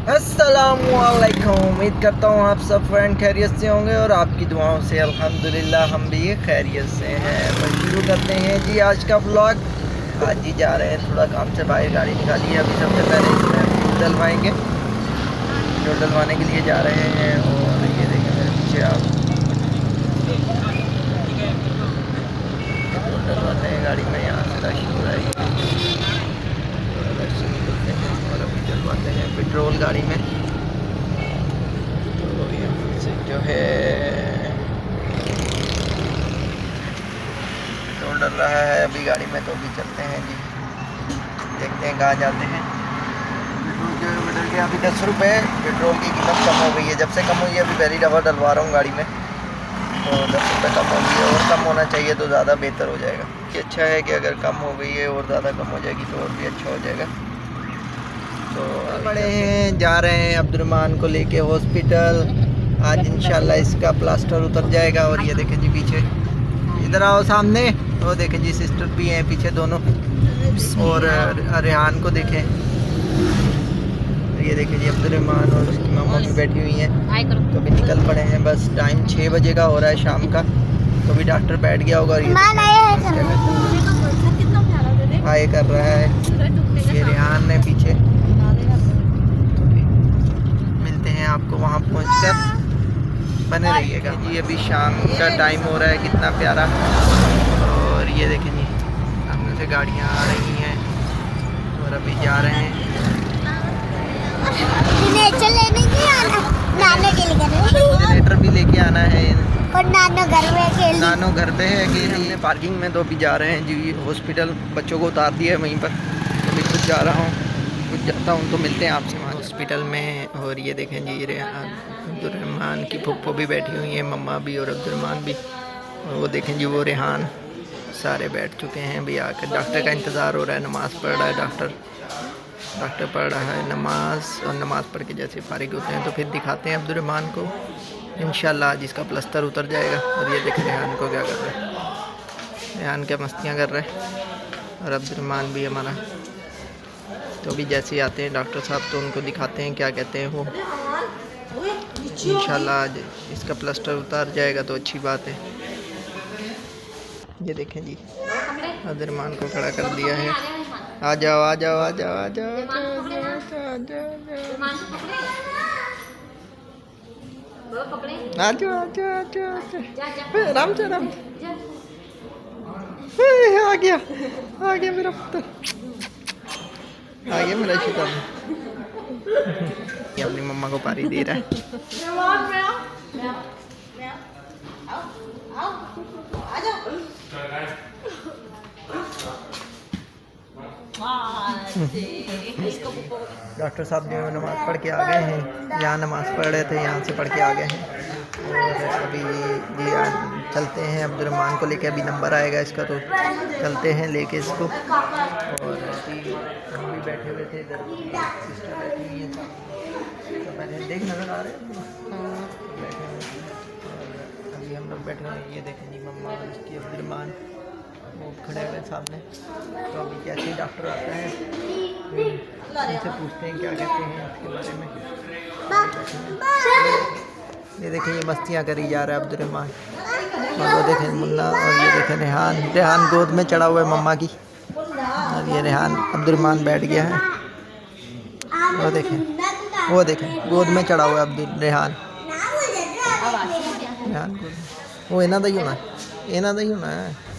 अस्सलामुअलैकुम। उम्मीद करता हूँ आप सब फ्रेंड खैरियत से होंगे और आपकी दुआओं से अल्हम्दुलिल्लाह हम भी खैरियत से हैं। तो शुरू करते हैं जी आज का व्लॉग। आज ही जा रहे हैं, थोड़ा काम से बाहर गाड़ी निकाली है। अभी सबसे पहले इसमें फ्यूल डलवाएँगे, फ्यूल डलवाने के लिए जा रहे हैं। और ये देखें मेरे पीछे आप, फ्यूल डलवाते हैं गाड़ी में। यहाँ से रश हो रहा है, और अभी डलवाते हैं पेट्रोल गाड़ी में। तो यहाँ से जो है पेट्रोल डल रहा है अभी गाड़ी में, तो अभी चलते हैं जी, देखते हैं कहाँ जाते हैं। पेट्रोल जो बदल गया अभी 10 रुपये, पेट्रोल की कीमत कम हो गई है जब से कम हुई है। अभी पहली दफ़ा डलवा रहा हूँ गाड़ी में, तो 10 रुपये कम हो गई है। और कम होना चाहिए तो ज़्यादा बेहतर हो जाएगा। ये अच्छा है कि अगर कम हो गई है और ज़्यादा कम हो जाएगी तो और भी अच्छा हो जाएगा। तो बड़े हैं, जा रहे हैं अब्दुर्रहमान को लेके हॉस्पिटल। आज इंशाल्लाह इसका प्लास्टर उतर जाएगा। और ये देखें जी पीछे, इधर आओ सामने, वो देखें जी सिस्टर भी हैं पीछे दोनों। और रेहान को देखें, ये देखें जी अब्दुर्रहमान और उसकी मामा भी बैठी हुई हैं। तो अभी निकल पड़े हैं, बस टाइम 6 बजे का हो रहा है शाम का। तो अभी डॉक्टर बैठ गया होगा और ये हाय कर रहा है। ये रेहान है पीछे। मिलते हैं आपको वहाँ पहुँचकर, बने रहिएगा जी। अभी शाम का टाइम हो रहा है, कितना प्यारा। और ये देखें जी सामने से गाड़ियाँ आ रही हैं और अभी जा रहे हैं। जनरेटर भी लेके आना है और नानो घर में खेल, नानो घर पे है कि पार्किंग में। तो अभी जा रहे हैं जी हॉस्पिटल, बच्चों को उतार दिया है वहीं पर। अभी खुद जा रहा हूँ, खुद जाता हूँ, तो मिलते हैं आपसे वहाँ हॉस्पिटल में। और ये देखें जी अब्दुर्रहमान की फुप्पो भी बैठी हुई हैं, मम्मा भी और अब्दुर्रहमान भी। और वो देखें जी वो रेहान, सारे बैठ चुके हैं अभी आकर। डॉक्टर का इंतज़ार हो रहा है, नमाज़ पढ़ रहा है डॉक्टर पढ़ रहा है नमाज। और नमाज़ पढ़ के जैसे फारिग होते हैं तो फिर दिखाते हैं अब्दुर्रहमान को इंशाल्लाह आज इसका प्लास्टर उतर जाएगा। और ये देखें रेहान को क्या कर रहा है, रेहान क्या मस्तियाँ कर रहा है। और अब्दुर्रहमान भी हमारा। तो अभी जैसे ही आते हैं डॉक्टर साहब तो उनको दिखाते हैं क्या कहते हैं वो। इंशाल्लाह आज इसका प्लास्टर उतर जाएगा तो अच्छी बात है। ये देखें जी अब्दुर्रहमान को खड़ा कर दिया है। आ जाओ आ जाओ आ जाओ आ जाओ राम से राम। आ गया मेरा पुत्र, आ गया मेरा शिकार। ये अपनी मम्मा को पारी दे रहा है। डॉक्टर साहब जो नमाज़ पढ़ के आ गए हैं, यहाँ नमाज़ पढ़ रहे थे, यहाँ से पढ़ के आ गए हैं। और अभी जी चलते हैं अब्दुर्रहमान को लेके। अभी नंबर आएगा इसका तो चलते हैं लेके इसको। और अभी हम भी बैठे हुए थे, इधर सिस्टर बैठी हुई है, तो पहले देख नजर आ रहे हैं बैठे हुए। और अभी हम लोग बैठे हुए, ये देखें जी मम्मा और इसकी अब्दुर्रहमान वो खड़े हुए सामने। तो अभी कैसे ही डॉक्टर आता है उनसे पूछते हैं क्या कहते हैं इसके बारे में। ये देखें ये मस्तियाँ करी जा रहा है अब्दुर्रहमान। और वो देखें मुन्ना, और ये देखें रेहान गोद में चढ़ा हुआ है मम्मा की। और ये रेहान अब्दुर्रहमान बैठ गया है। वो देखें गोद में चढ़ा हुआ है रेहान वो इन्हों का ही होना है।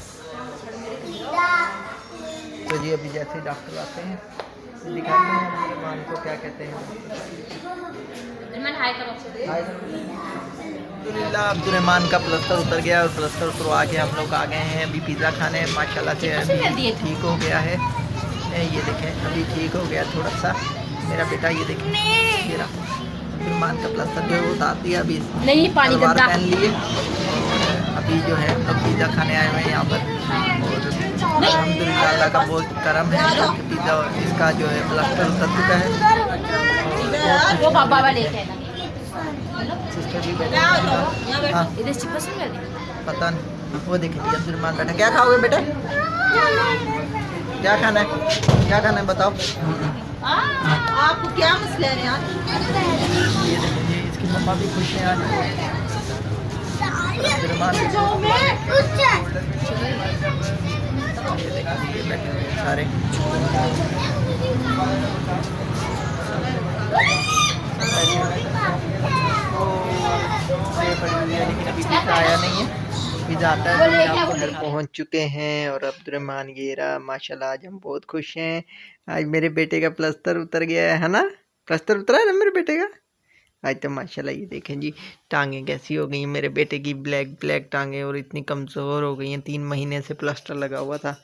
तो जी अभी जैसे ही डॉक्टर आते हैं दिखाते हैं अब्दुर्रहमान को क्या कहते हैं। अब्दुर्रहमान का प्लास्टर उतर गया और प्लास्टर उतरवा के हम लोग आ गए हैं अभी पिज़्ज़ा खाने। माशाल्लाह से अभी ठीक हो गया है। ये देखें अभी ठीक हो गया थोड़ा सा मेरा बेटा। ये देखें मेरा अब्दुर्रहमान का प्लास्टर जो है वो उतार दिया। अभी नहीं पानी पहन लिए। और अभी जो है हम लोग पिज़्ज़ा खाने आए हुए हैं यहाँ पर। और अल्हम्दुलिल्लाह अल्लाह का बहुत करम है कि पिज़्ज़ा इसका जो है प्लास्टर उतर चुका है। वो बाबा वाले सिस्टर भी बैठे हैं। हाँ पता नहीं, वो देखिए अब्दुर्रहमान बैठा। क्या खाओगे बेटा, क्या खाना है बताओ। आपको क्या मसला है यार? ये देखें जी, इसकी मम्मा भी खुश हैं आज। अब्दुर्रहमान भी ये देखिए ये बैठे हुए हैं सारे। ये पड़ी हुई है लेकिन अभी पिज़्ज़ा आया नहीं है। पिज़्ज़ा आता है तो हम आपके घर पहुंच चुके हैं। और अब्दुर्रहमान ये रहा, माशाल्लाह आज हम बहुत खुश हैं। आज मेरे बेटे का प्लस्तर उतर गया है ना? प्लस्तर उतरा है ना मेरे बेटे का आज तो माशाल्लाह। ये देखें जी टांगें कैसी हो गई हैं मेरे बेटे की, ब्लैक ब्लैक टांगें, और इतनी कमज़ोर हो गई हैं। 3 महीने से प्लास्टर लगा हुआ था।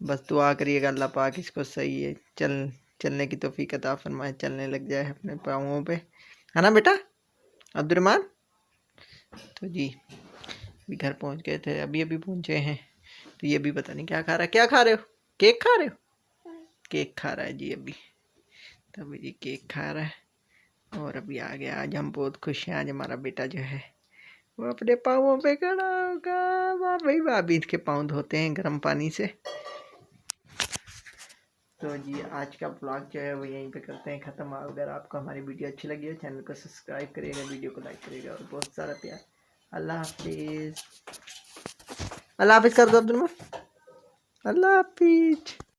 बस दुआ करिएगा अल्लाह पाक इसको सही है चलने की तौफीक अता फरमाए, चलने लग जाए अपने पाँवों पे, है ना बेटा अब्दुर्रहमान? तो जी अभी घर पहुंच गए थे, अभी अभी पहुंचे हैं। तो ये भी पता नहीं क्या खा रहा है। क्या खा रहे हो? केक खा रहे हो? केक खा रहा है जी अभी। तो अभी जी केक खा रहा है और अभी आ गया। आज हम बहुत खुश हैं। आज हमारा बेटा जो है वो अपने पाँवों पे खड़ा होगा। वाह भाई वाह, अभी इसके पाँव धोते हैं गर्म पानी से। तो जी आज का ब्लॉग जो है वो यहीं पे करते हैं ख़त्म। अगर आपको हमारी वीडियो अच्छी लगी है चैनल को सब्सक्राइब करिएगा, वीडियो को लाइक करिएगा और बहुत सारा प्यार। अल्लाह हाफिज़। अल्लाह हाफिज़ कर दो अब्दुल। अल्लाह हाफिज़।